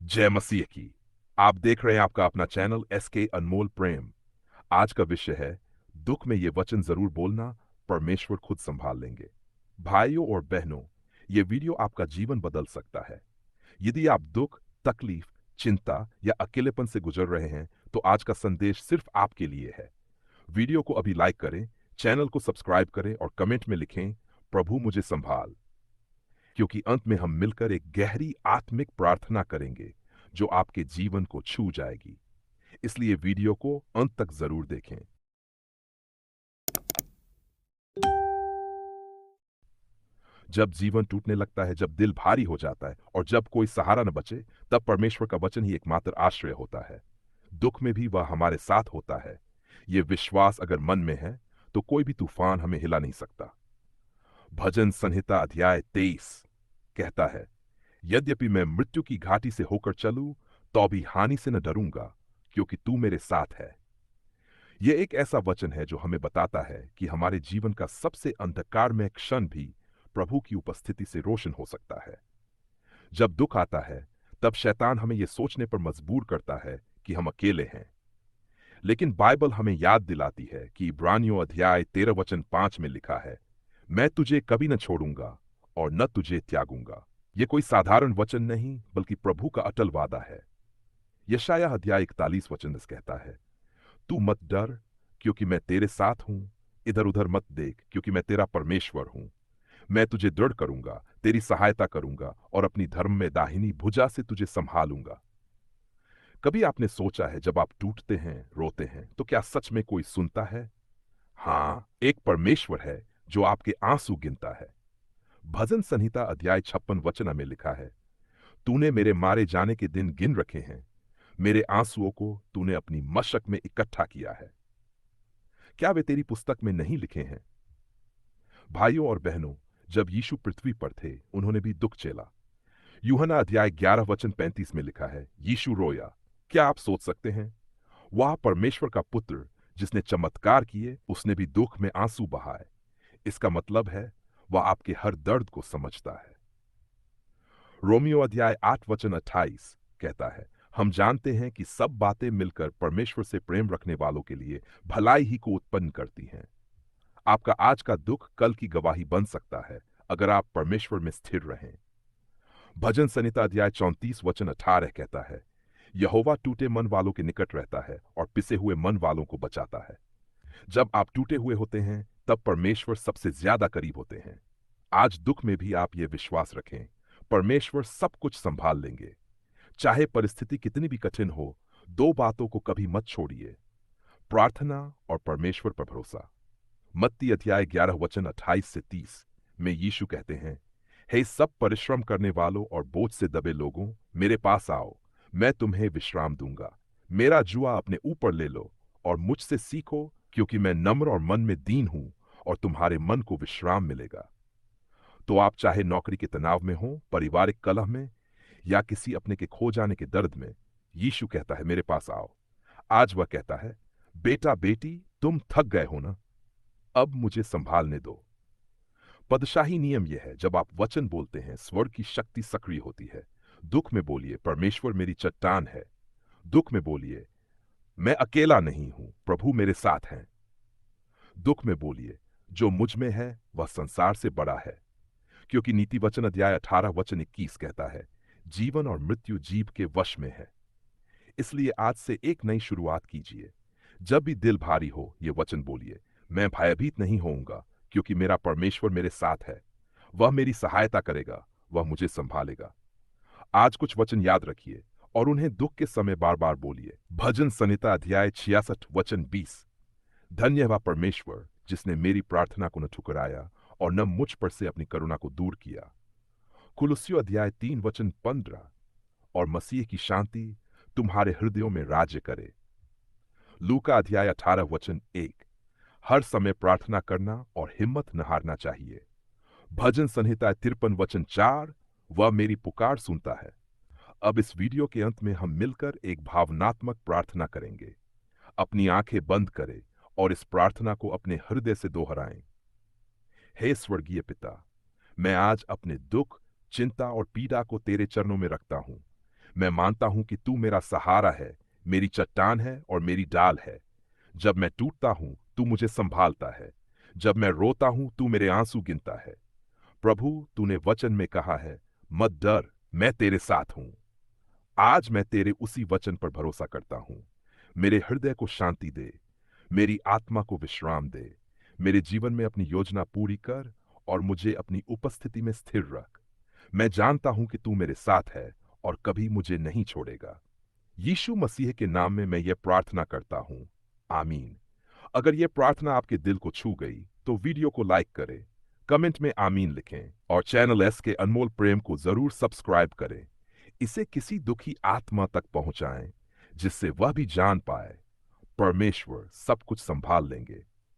जय मसीह की। आप देख रहे हैं आपका अपना चैनल एसके अनमोल प्रेम। आज का विषय है दुख में ये वचन जरूर बोलना, परमेश्वर खुद संभाल लेंगे। भाइयों और बहनों, ये वीडियो आपका जीवन बदल सकता है। यदि आप दुख, तकलीफ, चिंता या अकेलेपन से गुजर रहे हैं तो आज का संदेश सिर्फ आपके लिए है। वीडियो को अभी लाइक करें, चैनल को सब्सक्राइब करें और कमेंट में लिखें, प्रभु मुझे संभाल। क्योंकि अंत में हम मिलकर एक गहरी आत्मिक प्रार्थना करेंगे जो आपके जीवन को छू जाएगी। इसलिए वीडियो को अंत तक जरूर देखें। जब जीवन टूटने लगता है, जब दिल भारी हो जाता है और जब कोई सहारा न बचे, तब परमेश्वर का वचन ही एकमात्र आश्रय होता है। दुख में भी वह हमारे साथ होता है। ये विश्वास अगर मन में है तो कोई भी तूफान हमें हिला नहीं सकता। भजन संहिता अध्याय 23 कहता है, यद्यपि मैं मृत्यु की घाटी से होकर चलूं तो भी हानि से न डरूंगा, क्योंकि तू मेरे साथ है। यह एक ऐसा वचन है जो हमें बताता है कि हमारे जीवन का सबसे अंधकारमय क्षण भी प्रभु की उपस्थिति से रोशन हो सकता है। जब दुख आता है, तब शैतान हमें यह सोचने पर मजबूर करता है कि हम अकेले हैं। लेकिन बाइबल हमें याद दिलाती है कि इब्रानियों अध्याय 13 वचन 5 में लिखा है, मैं तुझे कभी न छोड़ूंगा और न तुझे त्यागूंगा। यह कोई साधारण वचन नहीं, बल्कि प्रभु का अटल वादा है। यशायाह अध्याय 41 वचन कहता है, तू मत डर, क्योंकि मैं तेरे साथ हूं। इधर उधर मत देख, क्योंकि मैं तेरा परमेश्वर हूं। मैं तुझे दृढ़ करूंगा, तेरी सहायता करूंगा और अपनी धर्म में दाहिनी भुजा से तुझे संभालूंगा। कभी आपने सोचा है, जब आप टूटते हैं, रोते हैं, तो क्या सच में कोई सुनता है? हाँ, एक परमेश्वर है जो आपके आंसू गिनता है। भजन संहिता अध्याय 56 वचन में लिखा है, तूने मेरे मारे जाने के दिन गिन रखे हैं, मेरे आंसुओं को तूने अपनी मशक में इकट्ठा किया है। क्या वे तेरी पुस्तक में नहीं लिखे हैं? भाइयों और बहनों, जब यीशु पृथ्वी पर थे, उन्होंने भी दुख झेला। यूहन्ना अध्याय 11 वचन 35 में लिखा है, यीशु रोया। क्या आप सोच सकते हैं? वह परमेश्वर का पुत्र जिसने चमत्कार किए, उसने भी दुख में आंसू बहाए। इसका मतलब है वह आपके हर दर्द को समझता है। रोमियो अध्याय 8 वचन 28 कहता है, हम जानते हैं कि सब बातें मिलकर परमेश्वर से प्रेम रखने वालों के लिए भलाई ही को उत्पन्न करती हैं। आपका आज का दुख कल की गवाही बन सकता है, अगर आप परमेश्वर में स्थिर रहें। भजन संहिता अध्याय 34 वचन 18 कहता है, यहोवा टूटे मन वालों के निकट रहता है और पिसे हुए मन वालों को बचाता है। जब आप टूटे हुए होते हैं, तब परमेश्वर सबसे ज्यादा करीब होते हैं। आज दुख में भी आप ये विश्वास रखें, परमेश्वर सब कुछ संभाल लेंगे। चाहे परिस्थिति कितनी भी कठिन हो, दो बातों को कभी मत छोड़िए, प्रार्थना और परमेश्वर पर भरोसा। मत्ती अध्याय 11 वचन 28 से 30 में यीशु कहते हैं, हे सब परिश्रम करने वालों और बोझ से दबे लोगों, मेरे पास आओ, मैं तुम्हें विश्राम दूंगा। मेरा जुआ अपने ऊपर ले लो और मुझसे सीखो, क्योंकि मैं नम्र और मन में दीन हूं, और तुम्हारे मन को विश्राम मिलेगा। तो आप चाहे नौकरी के तनाव में हो, पारिवारिक कलह में, या किसी अपने के खो जाने के दर्द में, यीशु कहता है, मेरे पास आओ। आज वह कहता है, बेटा बेटी, तुम थक गए हो ना, अब मुझे संभालने दो। पदशाही नियम यह है, जब आप वचन बोलते हैं, स्वर्ग की शक्ति सक्रिय होती है। दुख में बोलिए, परमेश्वर मेरी चट्टान है। दुख में बोलिए, मैं अकेला नहीं हूं, प्रभु मेरे साथ हैं। दुख में बोलिए, जो मुझ में है वह संसार से बड़ा है। क्योंकि नीति वचन अध्याय 18 वचन 21 कहता है, जीवन और मृत्यु जीव के वश में है। इसलिए आज से एक नई शुरुआत कीजिए। जब भी दिल भारी हो, ये वचन बोलिए, मैं भयभीत नहीं होऊंगा, क्योंकि मेरा परमेश्वर मेरे साथ है। वह मेरी सहायता करेगा, वह मुझे संभालेगा। आज कुछ वचन याद रखिए और उन्हें दुख के समय बार बार बोलिए। भजन संहिता अध्याय 66 वचन 20, धन्य वह परमेश्वर जिसने मेरी प्रार्थना को न ठुकराया और न मुझ पर से अपनी करुणा को दूर किया। कुलुस्सियों अध्याय 3 वचन 15, और मसीह की शांति तुम्हारे हृदयों में राज्य करे। लूका अध्याय 18 वचन 1, हर समय प्रार्थना करना और हिम्मत न हारना चाहिए। भजन संहिता 53 वचन 4, वह मेरी पुकार सुनता है। अब इस वीडियो के अंत में हम मिलकर एक भावनात्मक प्रार्थना करेंगे। अपनी आंखें बंद करें और इस प्रार्थना को अपने हृदय से दोहराएं। हे स्वर्गीय पिता, मैं आज अपने दुख, चिंता और पीड़ा को तेरे चरणों में रखता हूं। मैं मानता हूं कि तू मेरा सहारा है, मेरी चट्टान है और मेरी डाल है। जब मैं टूटता हूं, तू मुझे संभालता है। जब मैं रोता हूं, तू मेरे आंसू गिनता है। प्रभु, तूने वचन में कहा है, मत डर, मैं तेरे साथ हूं। आज मैं तेरे उसी वचन पर भरोसा करता हूं। मेरे हृदय को शांति दे, मेरी आत्मा को विश्राम दे। मेरे जीवन में अपनी योजना पूरी कर और मुझे अपनी उपस्थिति में स्थिर रख। मैं जानता हूं कि तू मेरे साथ है और कभी मुझे नहीं छोड़ेगा। यीशु मसीह के नाम में मैं यह प्रार्थना करता हूं। आमीन। अगर यह प्रार्थना आपके दिल को छू गई तो वीडियो को लाइक करें, कमेंट में आमीन लिखें और चैनल एस के अनमोल प्रेम को जरूर सब्सक्राइब करें। इसे किसी दुखी आत्मा तक पहुंचाएं जिससे वह भी जान पाए परमेश्वर सब कुछ संभाल लेंगे।